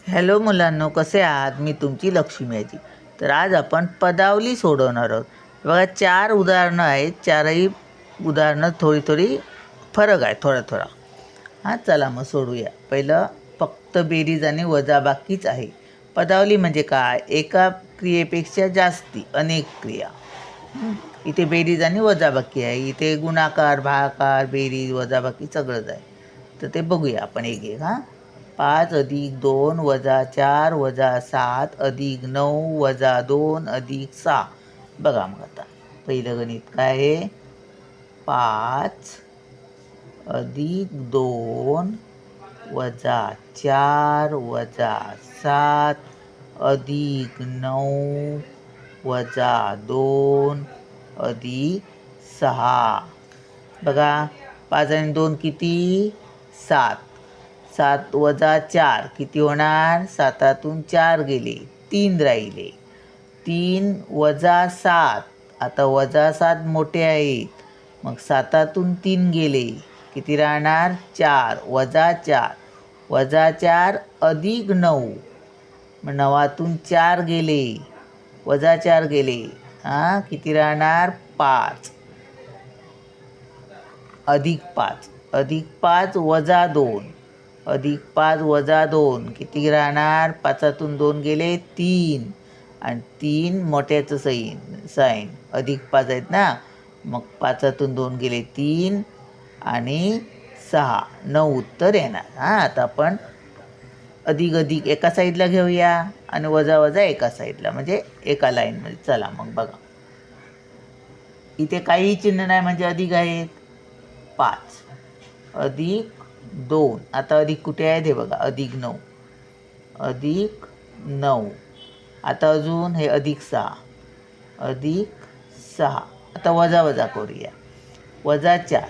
Hello मुलांनो, कसे आहात? मी तुमची लक्ष्मी आजी. तर आज आपण पदावली सोडवणार आहोत. बघा, 4 उदाहरणं आहेत. चारही उदाहरणं थोडी थोडी फरक आहे, थोडा थोडा. हां, चला मग सोडूया. पहिलं फक्त बेरीज आणि वजाबाकीच आहे. पदावली म्हणजे काय? एका क्रियेपेक्षा जास्ती अनेक क्रिया. इथे बेरीज आणि वजाबाकी आहे. इथे गुणाकार, भागाकार, बेरीज, वजाबाकी सगळंच आहे. तर ते बघूया आपण एक एक. हां, 5 अधिक 2 वजा 4 वजा 7 अधिक 9 वजा 2 अधिक 6. बघा मग आता पहिलं गणित काय आहे? 5 अधिक 2 वजा 4 वजा 7 अधिक 9 वजा 2 अधिक 6. बघा, 5 आणि 2 किती? 7. 7 वजा 4 किती होणार? 7तून 4 गेले, 3 राहिले. 3 वजा 7, आता वजा 7 मोठे आहेत, मग 7तून 3 गेले, किती राहणार? 4 वजा 4 वजा 4 अधिक 9, मग 9तून 4 गेले, वजा 4 गेले, किती राहणार? 5 अधिक 5 वजा 2 अधिक 5 वजा 2 किती राहणार? 5तून 2 गेले, 3, आणि 3 मोठ्याचं साईन अधिक 5 आहेत ना, मग 5तून 2 गेले, 3 आणि 6, 9 उत्तर येणार. आता आपण अधिक अधिक एका साईडला घेऊया आणि वजा वजा एका साईडला, म्हणजे एका लाईनमध्ये. चला मग बघा, इथे काही चिन्ह नाही म्हणजे अधिक आहेत. 5 अधिक 2, आता अधिक कुठे आहे? हे बघा, अधिक 9 अधिक 9. आता अजून हे अधिक 6 अधिक 6. आता वजा वजा करूया. वजा 4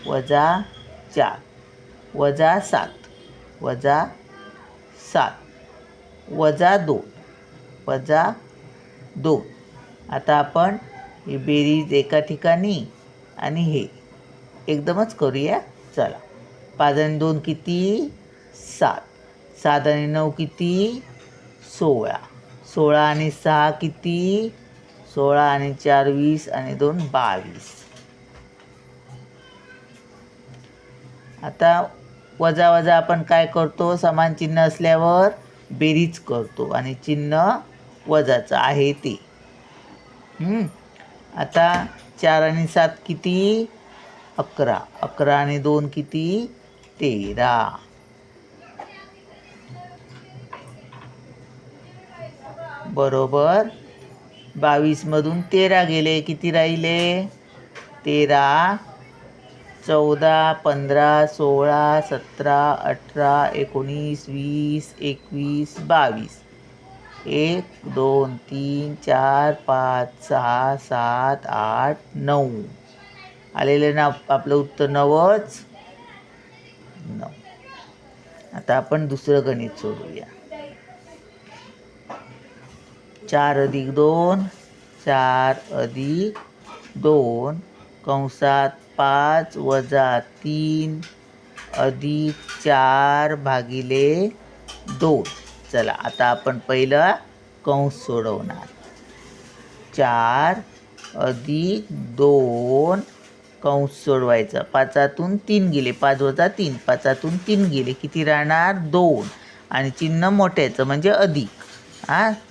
वजा 4 वजा 7 वजा 7 वजा 2 वजा 2. आता आपण ही बेरीज एका ठिकाणी आणि हे एकदमच करूया. चला, 5 आणि 2 किती? 7. 7 आणि 9 किती? 16. 16 आणि 6 किती? 16 आणि 4 20 आणि 2 22. आता वजा वजा आपण काय करतो? समान चिन्ह असल्यावर बेरीज करतो आणि चिन्ह वजाचं आहे ते. आता 4 आणि 7 किती? 11. 11 आणि 2 किती? 13. बरोबर. 22मधून 13 गेले, किती राहिले? 13. 14 15 16 17 18 19 20 21 22. 1 2 3 4 5 6 7 8 9. आलेलं ना आपलं उत्तर 9च. 9. आता आपण दुसरं गणित सोडूया. 4 अधिक 2 4 अधिक 2 कंसात 5 वजा 3 अधिक 4 भागिले 2. चला, आता आपण पहिलं कंस सोडवणार. 4 अधिक 2 कंस सोडवायचा. 5तून 3 गेले, 5 वजा 3, 5तून 3 गेले, किती राहणार? 2, आणि चिन्ह मोठ्याचं म्हणजे अधिक.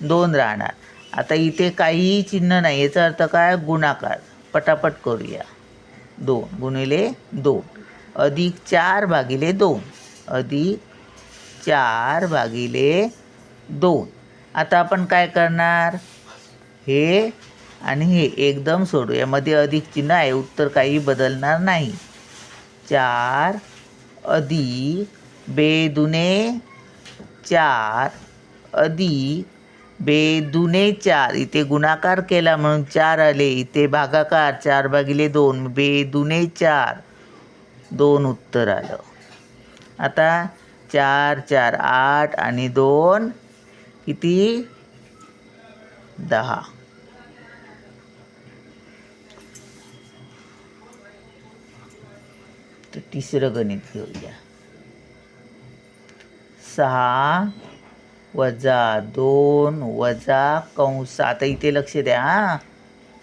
2 राहणार. आता इथे काहीही चिन्ह नाही, याचा अर्थ काय? गुणाकार. पटापट करूया. 2 गुणिले 2 अधिक 4 भागिले 2 अधिक 4 भागिले 2. आता आपण काय करणार? हे आणि हे एकदम सोडू. यामध्ये अधिक चिन्ह आहे, उत्तर काही बदलणार नाही. 4 अधिक बेदुने 4 अधिक बेदुने 4. इथे गुणाकार केला म्हणून 4 आले, इथे भागाकार 4 भागिले 2, बेदुने 4, 2 उत्तर आलं. आता 4 4 8 आणि 2 किती? 10. तर तिसरं गणित घेऊया. 6 वजा 2 वजा कंस, आता इथे लक्ष द्या हां,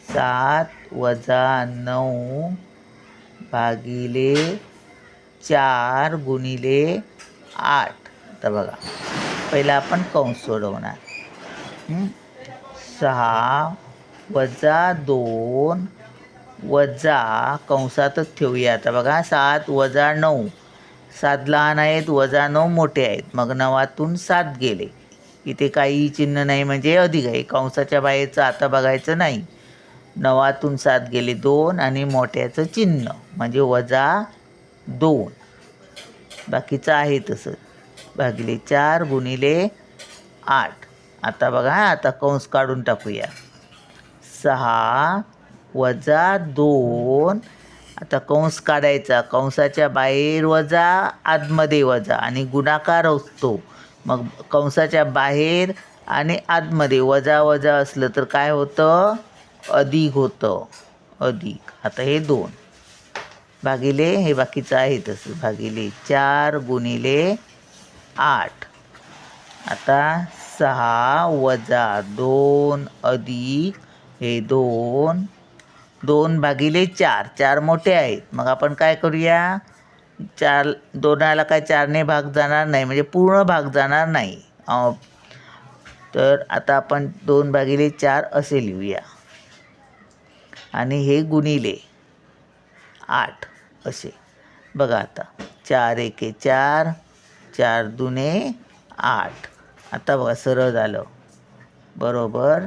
7 वजा 9 भागिले 4 गुणिले 8. तर बघा, पहिला आपण कंस सोडवणार. 6 वजा 2 वजा कंसातच ठेवूया. आता बघा, 7 वजा 9, 7 लहान आहेत, वजा 9 मोठे आहेत, मग 9तून 7 गेले. इथे काही चिन्ह नाही म्हणजे अधिक आहे. कंसाच्या बाहेरचं आता बघायचं नाही. 9तून 7 गेले 2 आणि मोठ्याचं चिन्ह म्हणजे वजा 2. बाकीचं आहे तसं, भागिले 4 गुणिले 8. आता बघा, आता कंस काढून टाकूया. 6 वजा 2, आता कंस काढायचा. कंसाच्या बाहेर वजा, आतमध्ये वजा आणि गुणाकार असतो. मग कंसाच्या बाहेर आणि आतमध्ये वजा वजा असलं तर काय होतं? अधिक होतं, अधिक. आता हे 2 भागिले, हे बाकीचं आहे तसं, भागिले 4 गुणिले 8. आता 6 वजा 2 अधिक हे 2, 2 भागिले 4, 4 मोठे आहेत. मग आपण काय करूया, 4 2ला काय 4ने भाग जाणार नाही, म्हणजे पूर्ण भाग जाणार नाही. तर आता आपण 2 भागिले 4 असे लिहूया आणि हे गुणिले 8 असे. बघा आता, 4 एके 4, 4 दुने 8. आता बघा, सरळ झालं. बरोबर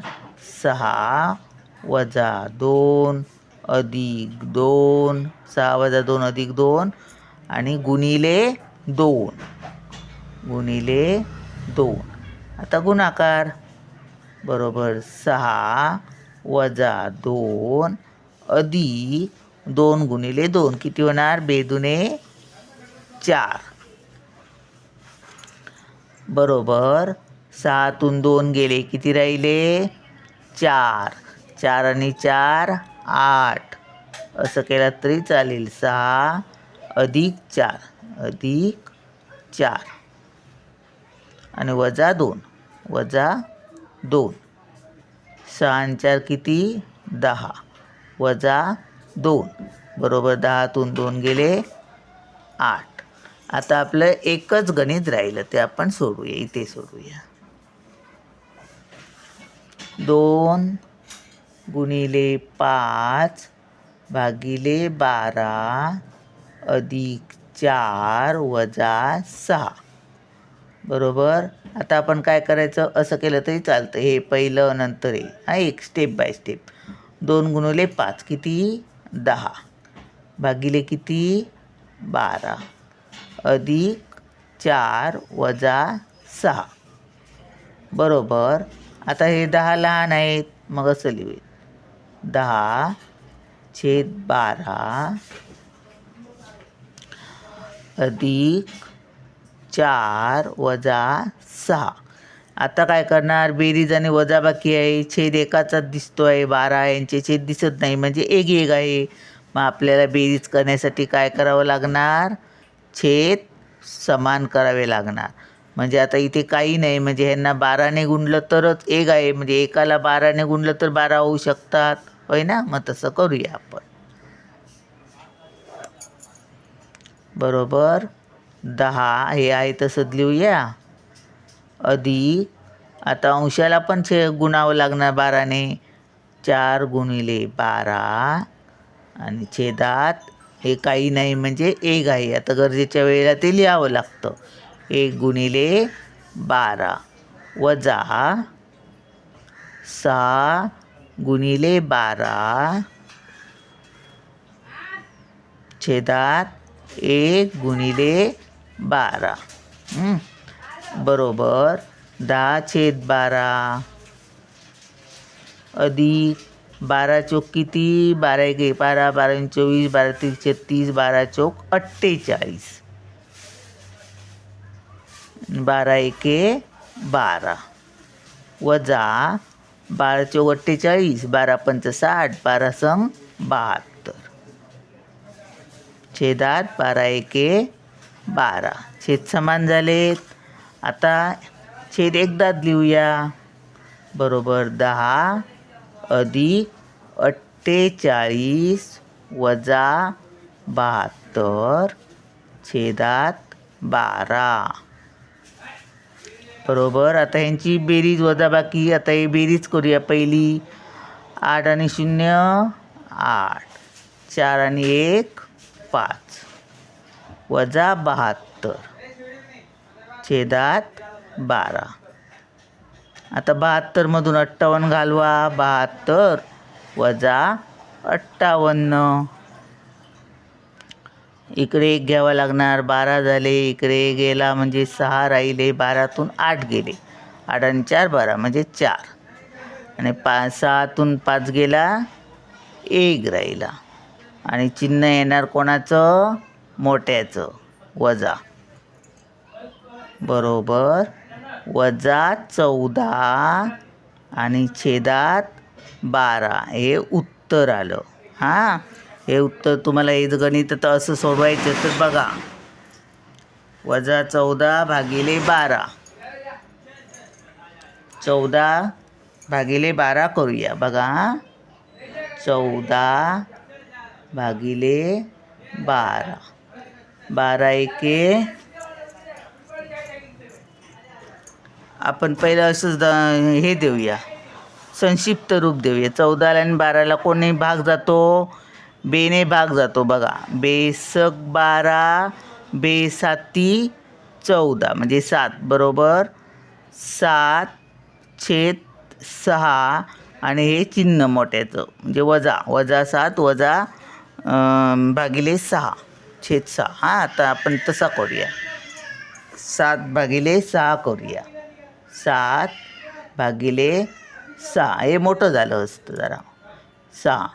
6 वजा 2 अधिक 2, 6 वजा 2 अधिक 2 आणि गुणिले 2, गुणिले 2. आता गुणाकार. बरोबर 6 वजा 2 अधिक 2 गुणिले 2 किती होणार? बेदुने 4. बरोबर 6तून 2 गेले, किती राहिले? 4. 4 आणि 4 8. असं केलं तरी चालेल. 6 अधिक 4 अधिक 4 आणि वजा 2 वजा 2. 6 आणि 4 किती? 10 वजा 2. बरोबर 10तून 2 गेले 8. आता आपलं एकच गणित राहिलं, ते आपण सोडूया. इथे सोडूया. 2 गुणिले 5 भागिले 12 अधिक 4 वजा 6. बरोबर. आता आपण काय करायचं, असं केलं तरी चालतं. हे पहिलं नंतर हे, हा एक स्टेप बाय स्टेप. 2 गुणिले 5 किती? 10 भागिले किती? 12 अधिक 4 वजा 6. बरोबर. आता हे 10 लहान आहेत, मग असं लिहूया. 10/12 अधिक 4 वजा 6. आता काय करणार? बेरीज आणि वजाबाकी आहे. छेद एकाचाच दिसतो आहे, 12 यांचे छेद दिसत नाही, म्हणजे एक आहे. मग आपल्याला बेरीज करण्यासाठी काय करावं लागणार? छेद समान करावे लागणार. म्हणजे आता इथे काही नाही, म्हणजे ह्यांना 12ने गुणलं तरच 1 आहे, म्हणजे एकाला 12ने गुणलं तर 12 होऊ शकतात, होय ना? मग तसं करूया आपण. बरोबर 10 हे आहे तसंच लिहूया. अधिक, आता अंशाला पण गुणावं लागणार 12ने. 4 गुणिले 12 आणि छेदात हे काही नाही, म्हणजे 1 आहे. आता गरजेच्या वेळेला ते लिहावं लागतं. 1 गुणिले 12 वजा 6 गुणिले 12 छेदात 1 गुणिले 12. बरोबर 10/12 अधिक 12 चोक किती? 12 1 12, 12 24, 12 3 36, 12 चोक 48, 12 1 12 वजा 12 चोक 48, 12 पंच 60, 12 संग 72 छेदात 12 1 12. छेद समान झालेत. आता छेद एकदाच लिहूया. बरोबर 10 अधिक 48 वजा 72 छेदात 12. बरोबर. आता ह्यांची बेरीज वजाबाकी. आता ही बेरीज करूया पहिली. 8 आणि 0 8, 4 आणि 1 5 वजा 72 छेदात 12. आता 72मधून 58 घालवा. 72 वजा 58. इकडे 1 घ्यावा लागणार. 12 झाले. इकडे गेला म्हणजे 6 राहिले. 12तून 8 गेले. 8 आणि 4 12 म्हणजे 4. आणि 6तून 5 गेला 1 राहिला. आणि चिन्ह येणार कोणाचं? मोठ्याचं वजा. बरोबर. वजा 14 आणि छेदात 12 हे उत्तर आलं. हां, हे उत्तर तुम्हाला हे गणित तर असं सोडवायचं तर बघा. वजा 14 भागिले 12. 14 भागिले 12 करूया बघा. 14 भागिले 12. 12 एके. आपण पहिलं असंच हे देऊया, संक्षिप्त रूप देऊया. 14 आणि 12ला कोणी भाग जातो? बेने भाग जातो बघा. बेसक 12 बेसाती 14 म्हणजे 7. बरोबर. 7 छेद 6 आणि हे चिन्ह मोठ्याचं म्हणजे वजा 7 वजा भागिले 6 छेद 6. हां, आता आपण तसा करूया. 7 भागिले 6 करूया. 7 भागिले 6 हे मोठं झालं असतं जरा. 6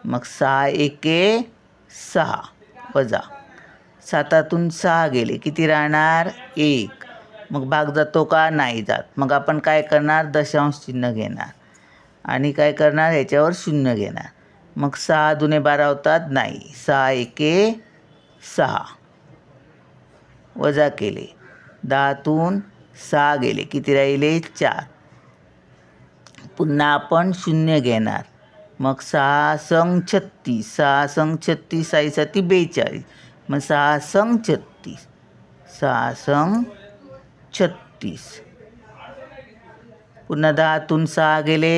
मग 6 एके 6 वजा 7तून 6 गेले किती राहणार? 1. मग भाग जातो का? नाही जात. मग आपण काय करणार? दशांश चिन्ह घेणार आणि काय करणार? ह्याच्यावर 0 घेणार. मग 6 दुने 12 होतात? नाही. 6 एके 6 वजा केले. 10तून 6 गेले किती राहिले? 4. पुन्हा आपण 0 घेणार. मग 6 संग 36. 6 संग 36 साईसाठी 42. मग 6 संग 36. 6 संग 36. पुन्हा 10तून 6 गेले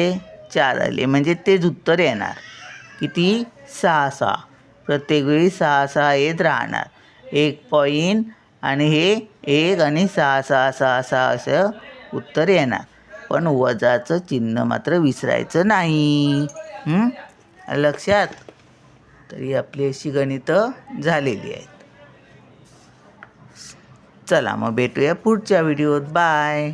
4 आले म्हणजे तेच उत्तर येणार. किती? 6 6. प्रत्येक वेळी 6 6 येत राहणार. 1 पॉईंट आणि हे 1 आणि 6 6 6 6 असं उत्तर येणार. पण वजाचं चिन्ह मात्र विसरायचं नाही. लक्षात? तरी आपली अशी गणितं झालेली आहेत. चला मग भेटूया पुढच्या व्हिडिओत. बाय.